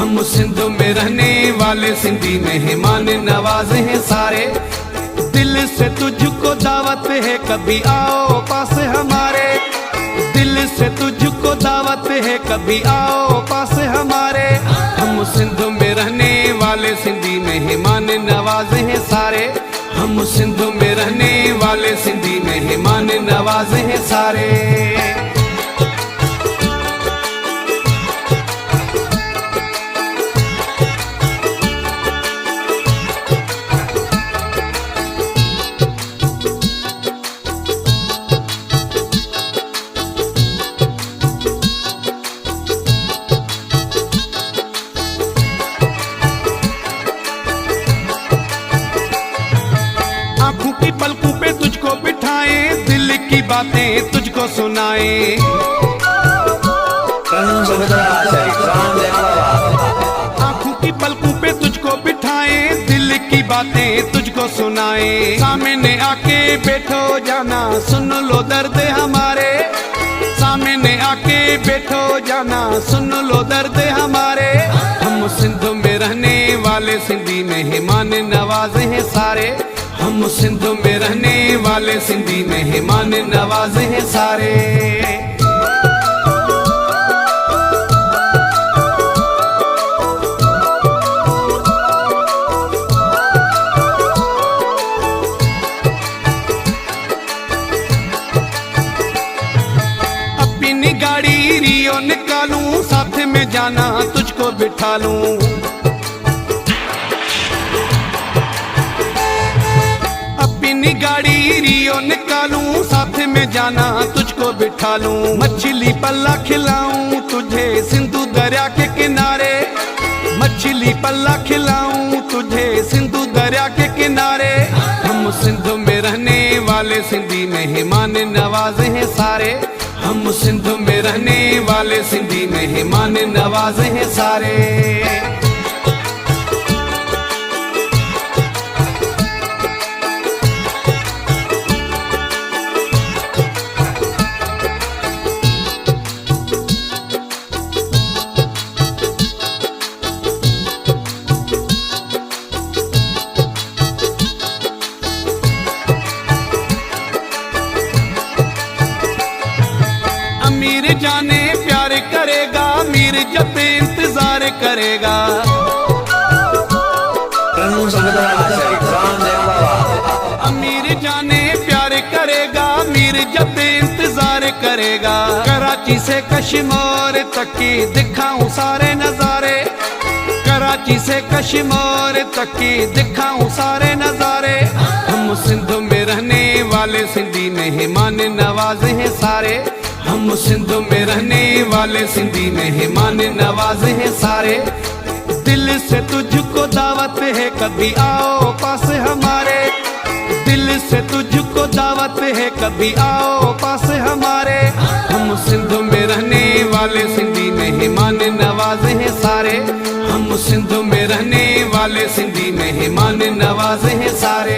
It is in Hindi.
हम सिंध में रहने वाले सिंधी मेहमान नवाज हैं सारे। दिल से तुझको दावत है कभी आओ पास हमारे, दिल से तुझको दावत है कभी आओ पास हमारे। हम सिंध में रहने वाले सिंधी मेहमान नवाज हैं सारे, हम सिंध में रहने वाले सिंधी मेहमान नवाज हैं सारे। आँखों की पलकों पे तुझको बिठाए, दिल की बातें तुझको सुनाए। आँखों की पलकों पे तुझको बिठाए, दिल की बातें तुझको सुनाए। सामने आके बैठो जाना सुन लो दर्द हमारे, सामने आके बैठो जाना सुन लो दर्द हमारे। हम सिंध में रहने वाले सिंधी मेहमान नवाज हैं सारे, हम सिंध में रहने वाले सिंधी मेहमान नवाज हैं सारे। अपनी गाड़ी रियो निकालूं, साथ में जाना तुझको बिठा लूं। अपनी गाड़ी रियो निकालूं, साथ में जाना तुझको बिठा लूं। मछली पल्ला खिलाऊं तुझे सिंधु दरिया के किनारे, मछली पल्ला खिलाऊं तुझे सिंधु दरिया के किनारे। हम सिंध में रहने वाले सिंधी मेहमान नवाज हैं सारे, हम सिंध में रहने वाले सिंधी मेहमान नवाज हैं सारे। अमीर जाने प्यार करेगा, मीर जब इंतजार करेगा। अमीर जाने प्यार करेगा, मीर जब इंतजार करेगा। कराची से कश्मीर तक की दिखाऊं सारे नजारे, कराची से कश्मीर तक की दिखाऊं सारे नजारे। हम सिंध में रहने वाले सिंधी मेहमान नवाज हैं सारे, हम सिंध में रहने वाले सिंधी मेहमान नवाज हैं सारे। दिल से तुझको दावत है कभी आओ पास हमारे, दिल से तुझको दावत है कभी आओ पास हमारे। हम सिंध में रहने वाले सिंधी मेहमान नवाज हैं सारे, हम सिंध में रहने वाले सिंधी मेहमान नवाज हैं सारे।